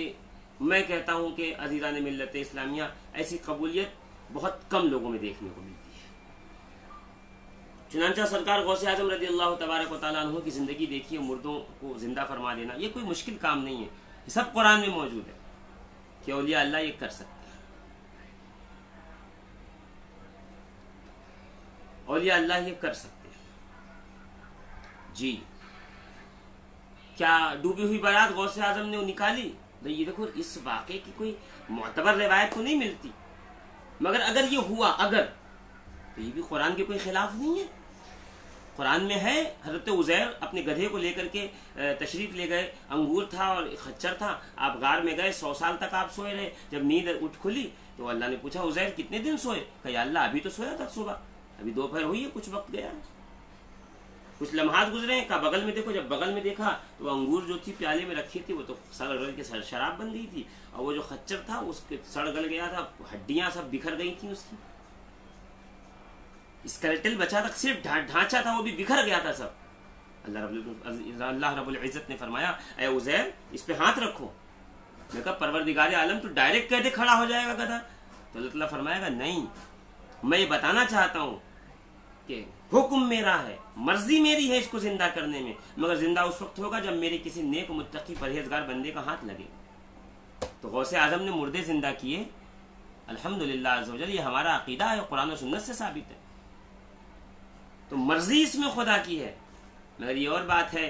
मैं कहता हूँ कि अज़ीज़ान मिल्लत इस्लामिया ऐसी कबूलियत बहुत कम लोगों में देखने को मिलती है। चुनांचा सरकार गौसे आज़म रज़ी अल्लाह तबारक व तआला अन्हु की ज़िंदगी देखिए, मुर्दों को ज़िंदा फरमा देना ये कोई मुश्किल काम नहीं है, ये सब कुरान में मौजूद है कि औलिया अल्लाह ये कर सकते हैं, औलिया अल्लाह ये कर सकते हैं। जी, क्या डूबी हुई बारात गौसे आज़म ने निकाली? तो ये देखो, इस वाक़े की कोई मोतबर रिवायत तो नहीं मिलती, मगर अगर ये हुआ अगर, तो ये भी कुरान के कोई खिलाफ नहीं है। कुरान में है, हज़रत उज़ैर अपने गधे को लेकर के तशरीफ़ ले गए, अंगूर था और खच्चर था, आप गार में गए, 100 साल तक आप सोए रहे, जब नींद उठ खुली तो अल्लाह ने पूछा उज़ैर कितने दिन सोए? कहा अल्लाह अभी तो सोया था सुबह, अभी दोपहर हुई है, कुछ वक्त गया, कुछ लम्हात गुजरे। का बगल में देखो, जब बगल में देखा तो अंगूर जो थी प्याले में रखी थी वो तो सड़ गल के शराब बन गई थी, और वो जो खच्चर था उसके सड़ गल गया था, हड्डियां सब बिखर गई थी, उसकी स्केलेटल बचा था, सिर्फ ढांचा था वो भी बिखर गया था सब। अल्लाह रब्बुल इज़्ज़त ने फरमाया ऐ उज़ैर इस पे हाथ रखो। मैं कहा परवरदिगार आलम तो डायरेक्ट कहते खड़ा हो जाएगा गधा? तो अल्लाह ताला फरमाएगा नहीं, मैं ये बताना चाहता हूँ कि हुक्म मेरा है, मर्जी मेरी है इसको जिंदा करने में, मगर जिंदा उस वक्त होगा जब मेरे किसी नेक मुत्तकी परहेजगार बंदे का हाथ लगे। तो गौसे आज़म ने मुर्दे जिंदा किए, अल्हम्दुलिल्लाह अज़्ज़ वजल, ये हमारा अकीदा है, कुरान और सुन्नत से साबित है। तो मर्जी इसमें खुदा की है, मगर ये और बात है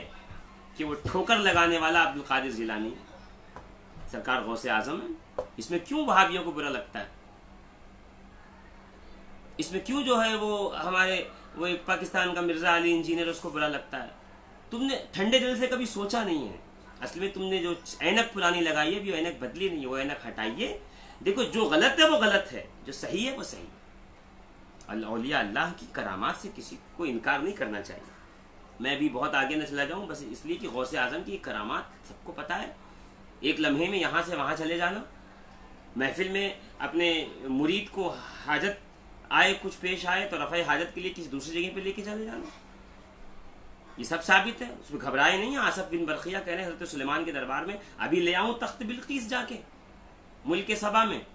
कि वो ठोकर लगाने वाला अब्दुल कादिर जिलानी सरकार गौसे आज़म, इसमें क्यों वहाबियों को बुरा लगता है? इसमें क्यों जो है वो हमारे वो एक पाकिस्तान का मिर्जा अली इंजीनियर उसको बुरा लगता है? तुमने ठंडे दिल से कभी सोचा नहीं है। असल में तुमने जो ऐनक पुरानी लगाई है, भी ऐनक बदली नहीं है, वो ऐनक हटाइए, देखो जो गलत है वो गलत है, जो सही है वो सही। औलिया अल्लाह की करामात से किसी को इनकार नहीं करना चाहिए। मैं भी बहुत आगे न चला जाऊं बस इसलिए कि गौसे आजम की करामात सबको पता है। एक लम्हे में यहाँ से वहाँ चले जाना, महफिल में अपने मुरीद को हाजत आए, कुछ पेश आए तो रफ़ा हाजत के लिए किसी दूसरी जगह पे लेके चले जाना, ये सब साबित है। उसमें घबराए नहीं। आसफ बिन बरखिया कह रहे हैं हज़रत सुलेमान के दरबार में अभी ले आऊं तख्त बिल्कीस जाके मुल्क सबा में,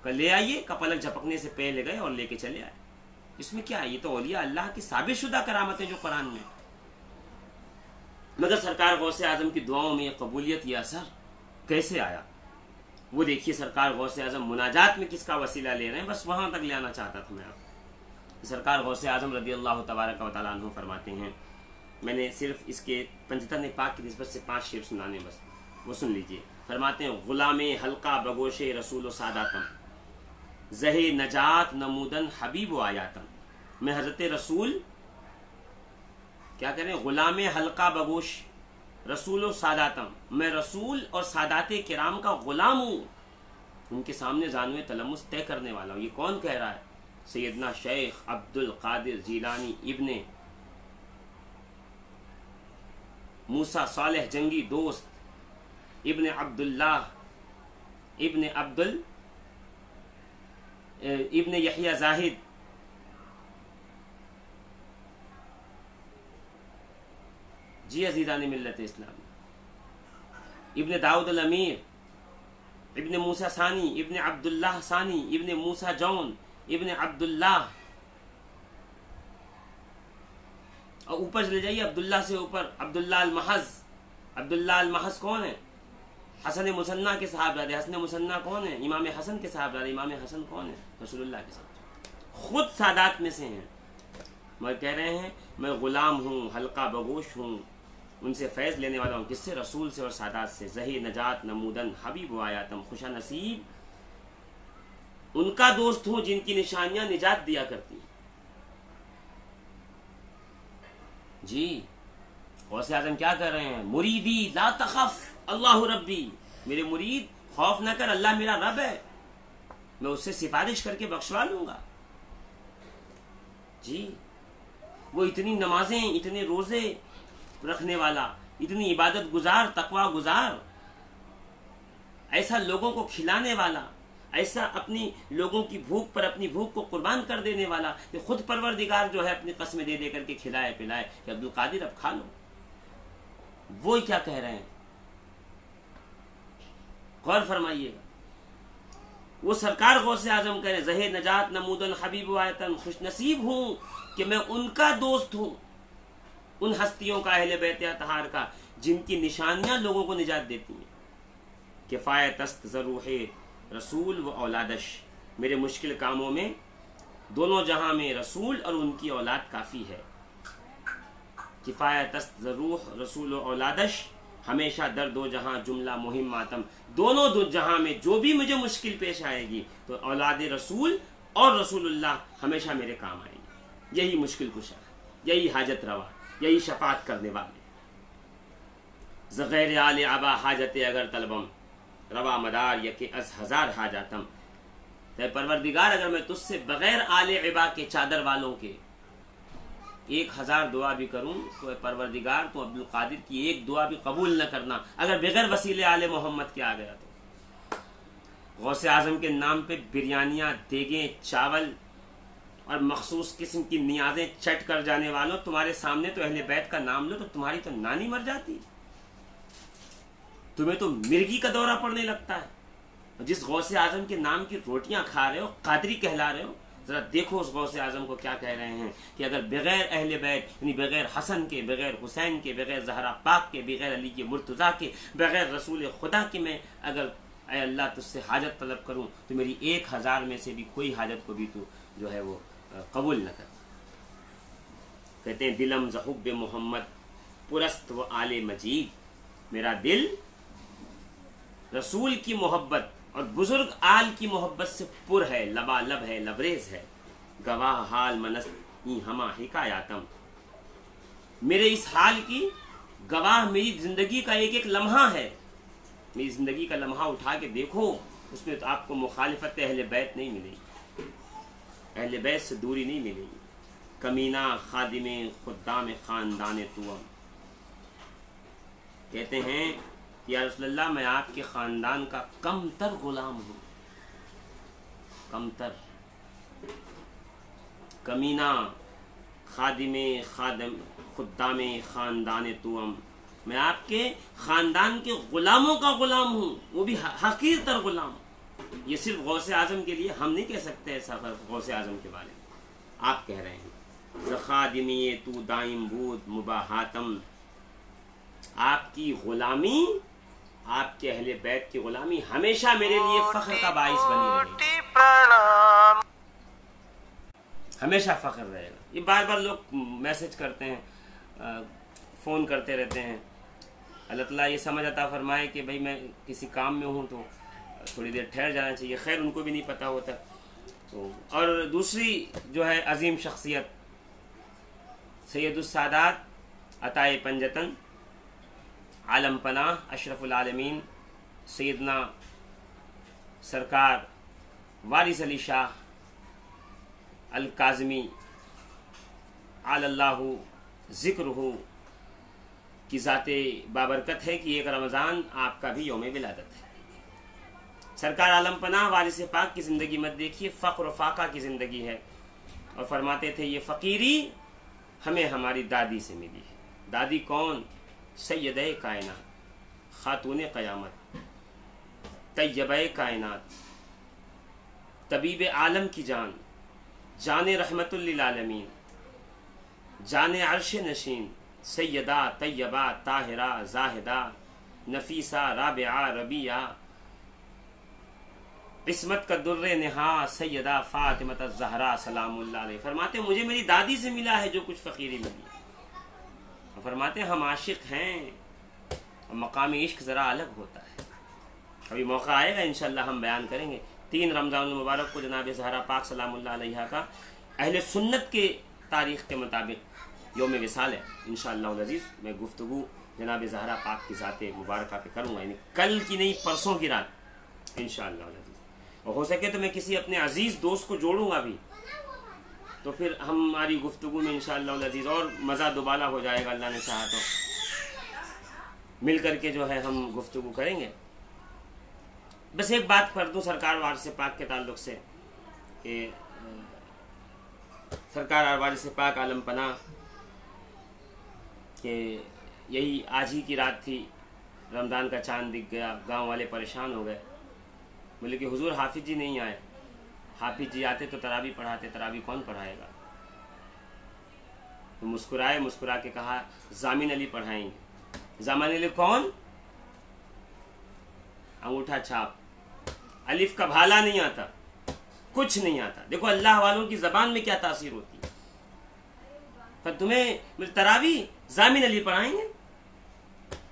कल ले आइए, कपलक झपकने से पहले गए और लेके चले आए। इसमें क्या है? ये तो औलिया अल्लाह की साबित शुदा करामत है जो कुरान में। मगर सरकार गौसे आजम की दुआओं में ये कबूलियत, ये असर कैसे आया वो देखिए। सरकार गौसे आजम मुनाजात में किसका वसीला ले रहे हैं, बस वहां तक ले आना चाहता था मैं आपको। सरकार गौसे आजम रदी अल्लाह तबारक व तआला अन्हु फरमाते हैं, मैंने सिर्फ इसके पंचतन पाक की निस्बत से 5 शेर सुनाने, बस वो सुन लीजिए। फरमाते हैं, गुलामे हल्का बगोशे रसूल सादातम, जहे नजात नमूदन हबीब आयातम। मैं हजरत रसूल क्या करें, गुलामे हल्का बगोश रसूल सादातम, मैं रसूल और सादाते किराम का गुलाम हूँ, उनके सामने जानवे तलमुस तय करने वाला हूँ। ये कौन कह रहा है? सैयदना शेख अब्दुल कादिर जीलानी इब्ने मूसा सालेह जंगी दोस्त इब्ने अब्दुल्लाह इब्ने अब्दुल इब्ने यहिया जाहिद जी अजीज़ान मिल्लत इस्लाम, इब्ने दाऊद अल अमीर, इब्ने मूसा सानी, इब्ने अब्दुल्लाह सानी, इब्ने मूसा जौन, इब्ने अब्दुल्लाह, और ऊपर चले जाइए अब्दुल्लाह से ऊपर अब्दुल्लाह अल महज। अब्दुल्लाह अल महज कौन है? हसन मुसन्ना के साहबजादे। हसन मुसन्ना कौन है? इमाम हसन के साहबजादे। इमाम हसन कौन है? रसूलुल्लाह के साहब, खुद सादात में से हैं। मैं कह रहे हैं मैं गुलाम हूँ, हल्का बगोश हूँ, उनसे फैज़ लेने वाला हूँ। किससे? रसूल से और सादात से। ज़ही नजात नमूदन हबीब आयातम, खुशा नसीब उनका दोस्त हूँ जिनकी निशानियां निजात दिया करती हैं। जी गौसे आज़म क्या कर रहे हैं? मुरीदी ला तखफ अल्लाह रब्बी, मेरे मुरीद खौफ न कर, अल्लाह मेरा रब है, मैं उससे सिफारिश करके बख्शवा लूंगा। जी वो इतनी नमाजें, इतने रोजे रखने वाला, इतनी इबादत गुजार, तकवा गुजार, ऐसा लोगों को खिलाने वाला, ऐसा अपनी लोगों की भूख पर अपनी भूख को कुर्बान कर देने वाला, कि खुद परवरदिगार जो है अपनी कसमें दे दे करके खिलाए पिलाए कि अब्दुल कादिर अब खा लो। वो क्या कह रहे हैं, गौर फरमाइएगा। वो सरकार गौसे आजम कह रहे, ज़हे नजात नमूदन हबीब आयतन, खुशनसीब हूं कि मैं उनका दोस्त हूं, उन हस्तियों का, अहले बैत अतहार का, जिनकी निशानियां लोगों को निजात देती हैं। किफ़ायतस्त ज़रूहे रसूल व औलादश, मेरे मुश्किल कामों में दोनों जहां में रसूल और उनकी औलाद काफ़ी है। किफ़ायतस्त ज़रूह रसूल व औलादश, हमेशा दर दो जहां जुमला मुहिम मातम, दोनों दो जहां में जो भी मुझे मुश्किल पेश आएगी तो औलाद रसूल और रसूलुल्लाह हमेशा मेरे काम आएंगे। यही मुश्किल कुशा, यही हाजत रवा, यही शफात करने वाले। ज़गैर आले आबा हाजत अगर तलबम, रवा मदार यके अज हजार हाजातम। परवरदिगार अगर मैं तुझसे बगैर आले इबा के, चादर वालों के 1000 दुआ भी करूं तो परवरदिगार तो अब्दुल कादिर की एक दुआ भी कबूल न करना, अगर बगैर वसीले आले मोहम्मद के आ गया तो। गौसे आजम के नाम पे बिरयानियां, देगें, चावल और मखसूस किस्म की नियाजें चट कर जाने वालों, तुम्हारे सामने तो अहले बैत का नाम लो तो तुम्हारी तो नानी मर जाती, तुम्हें तो मिर्गी का दौरा पड़ने लगता है। जिस गौसे आजम के नाम की रोटियां खा रहे हो, कादरी कहला रहे हो, जरा देखो उस गौसे आजम को क्या कह रहे हैं कि अगर बगैर अहले बैत, यानी बगैर हसन के, बगैर हुसैन के, बगैर जहरा पाक के, बगैर अली के मुर्तज़ा के, बगैर रसूल खुदा के मैं अगर ऐ अल्लाह तुझसे हाजत तलब करूं तो मेरी 1000 में से भी कोई हाजत को भी तू जो है वो कबूल न कर। कहते हैं दिलम ज़हुब मोहम्मद पुरस्त व आले मजीद, मेरा दिल रसूल की मोहब्बत और बुजुर्ग आल की मोहब्बत से पुर है, लबालब है, लबरेज है। गवाह हाल मनस्ती हमा हिकायातम, मेरे इस हाल की गवाह मेरी जिंदगी का एक एक लम्हा है। मेरी जिंदगी का लम्हा उठा के देखो, उसमें तो आपको मुखालिफत अहले बैत नहीं मिलेगी, अहले बैत से दूरी नहीं मिलेगी। कमीना खादिमे खुद्दाम ख़ानदान तुअम, कहते हैं कि या रसूलल्लाह मैं आपके ख़ानदान का कमतर गुलाम हूँ, कमतर। कमीना खादिमे खादम खुद्दाम ख़ानदान तुअम, मैं आपके ख़ानदान के ग़ुलामों का ग़ुलाम हूँ, वो भी हक़ीर तर ग़ुलाम। ये सिर्फ गौसे आज़म के लिए, हम नहीं कह सकते ऐसा गौसे आज़म के बारे में, आप कह रहे हैं। ज़ख़ादिमी तू दाइम बूद मुबाहातम, आपकी ग़ुलामी, आपके अहले बैत की ग़ुलामी हमेशा मेरे लिए फ़ख्र का बाइस बनी रहेगी, हमेशा फ़ख्र रहेगा। ये बार बार लोग मैसेज करते हैं, फ़ोन करते रहते हैं। अल्लाह ताला ये समझ अता फरमाए कि भाई मैं किसी काम में हूँ तो थोड़ी देर ठहर जाना चाहिए, खैर उनको भी नहीं पता होता। तो और दूसरी जो है अजीम शख्सियत सैयदुस सादात अताए पंजतन आलम पनाह अशरफुल आलमीन सैयदना सरकार वारिस अली शाह अल काज़मी अल्लाहु ज़िक्रुहु की ज़ाते बाबरकत है कि एक रमज़ान आपका भी यौम विलादत है। सरकार आलम पनाह वारिस पाक की ज़िंदगी मत देखिए, फ़ख्र व फाका की ज़िंदगी है। और फरमाते थे ये फ़कीरी हमें हमारी दादी से मिली है। दादी कौन? सैयदे कायनात, खातून क़यामत, तैयबे कायनात, तबीब आलम की जान, जाने रहमतुल लिल आलमीन, जाने अर्श नशीन, सैयदा तैयबा ताहिरा जाहिदा नफीसा राबिआ रबिया, इस्मत का दुर्रे निहा सैयदा फातिमत ज़हरा सलामुल्लाह अलैहा। फरमाते मुझे मेरी दादी से मिला है जो कुछ फ़कीरी मिली। और फरमाते हम आशिक हैं, और मकाम इश्क ज़रा अलग होता है। अभी मौका आएगा इंशाअल्लाह हम बयान करेंगे। 3 रमज़ानुल मुबारक को जनाब ज़हरा पाक सलामुल्लाह अलैहा का अहले सुन्नत के तारीख़ के मुताबिक यौम विसाल है। इंशाअल्लाह अज़ीज़ मैं गुफ्तगू जनाब ज़हरा पाक की ज़ाते मुबारका पे करूँगा, यानी कल की नहीं परसों की रात इंशाअल्लाह अज़ीज़। और हो सके तो मैं किसी अपने अजीज़ दोस्त को जोड़ूंगा भी, तो फिर हमारी गुफ्तगू में इंशाअल्लाह अज़ीज़ और मज़ा दुबाला हो जाएगा, अल्लाह ने चाहा तो मिल करके जो है हम गुफ्तगू करेंगे। बस एक बात कर दूँ सरकार वारिस पाक के ताल्लुक़ से कि सरकार वारिस पाक आलम पनाह कि यही आज ही की रात थी, रमज़ान का चांद दिख गया, गांव वाले परेशान हो गए। बोले कि हुजूर हाफिज जी नहीं आए, हाफिज जी आते तो तरावी पढ़ाते, तरावी कौन पढ़ाएगा? तो मुस्कुराए, मुस्कुरा के कहा जामिन अली पढ़ाएंगे। जामिन अली कौन? अंगूठा छाप, अलिफ का भाला नहीं आता, कुछ नहीं आता। देखो अल्लाह वालों की ज़बान में क्या तासीर होती है। पर तुम्हें तरावी जामिन अली पढ़ाएंगे,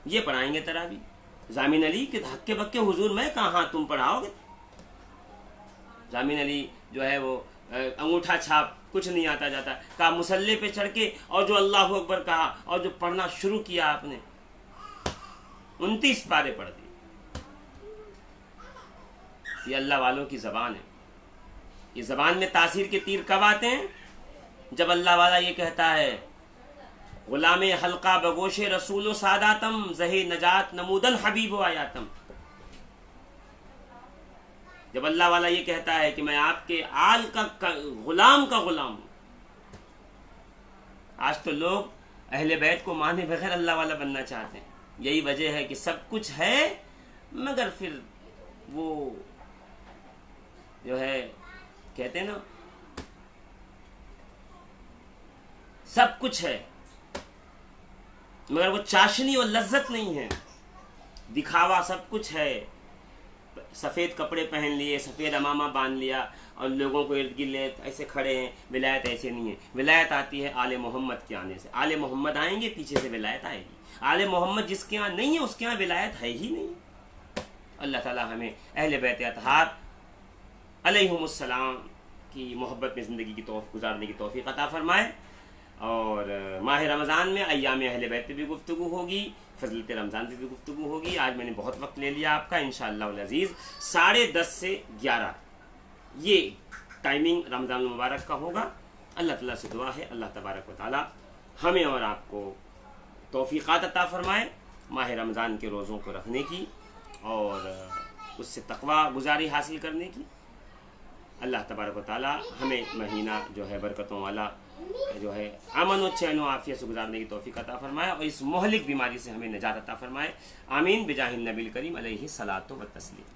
ये पढ़ाएंगे तरावी। जामिन अली के धक्के बक्के हुजूर मैं कहाँ, हाँ तुम पढ़ाओगे? जामिन अली जो है वो अंगूठा छाप, कुछ नहीं आता जाता। कहा मुसल्ले पे चढ़ के और जो अल्लाह अकबर कहा और जो पढ़ना शुरू किया आपने, 29 पारे पढ़ दिए। ये अल्लाह वालों की ज़बान है। ये ज़बान में तासीर के तीर कब आते हैं? जब अल्लाह वाला ये कहता है गुलामे हल्का बगोशे रसूलो सादातम ज़हे नजात नमूदन हबीब आयातम। जब अल्लाह वाला ये कहता है कि मैं आपके आल का गुलाम हूं। आज तो लोग अहले बैत को माने बगैर अल्लाह वाला बनना चाहते हैं। यही वजह है कि सब कुछ है मगर फिर वो जो है कहते हैं ना, सब कुछ है मगर वो चाशनी और लज्जत नहीं है। दिखावा सब कुछ है, सफ़ेद कपड़े पहन लिए, सफ़ेद अमामा बांध लिया और लोगों को इर्द गिर्द ऐसे खड़े हैं। विलायत ऐसे नहीं है। विलायत आती है आले मोहम्मद के आने से। आले मोहम्मद आएंगे, पीछे से विलायत आएगी। आले मोहम्मद जिसके यहाँ नहीं है उसके यहाँ विलायत है ही नहीं। अल्लाह ताला हमें अहले बैत अतहार अलैहिमुस्सलाम की मोहब्बत में ज़िंदगी की गुजारने की तौफीक अता फरमाए। और माह रमज़ान में अय्याम अहले बैत पे भी गुफ्तगू होगी, फजलत रमज़ान पे भी गुफ्तगू होगी। आज मैंने बहुत वक्त ले लिया आपका, इंशाअल्लाह अज़ीज़ 10:30 से 11 ये टाइमिंग रमज़ान मुबारक का होगा। अल्लाह ताला से दुआ है अल्लाह तबारक व तआला हमें और आपको तौफीक़ात अता फरमाए माह रमज़ान के रोज़ों को रखने की और उससे तक़वा गुजारी हासिल करने की। अल्लाह तबारक व तआला हमें महीना जो है बरकतों वाला जो है अमन व चैन व आफियत से गुजारने की तौफीक अता फरमाए और इस मोहलिक बीमारी से हमें निजात अता फरमाए। आमीन बिजाहिन नबील करीम अलैहि सलातो व तस्लीम।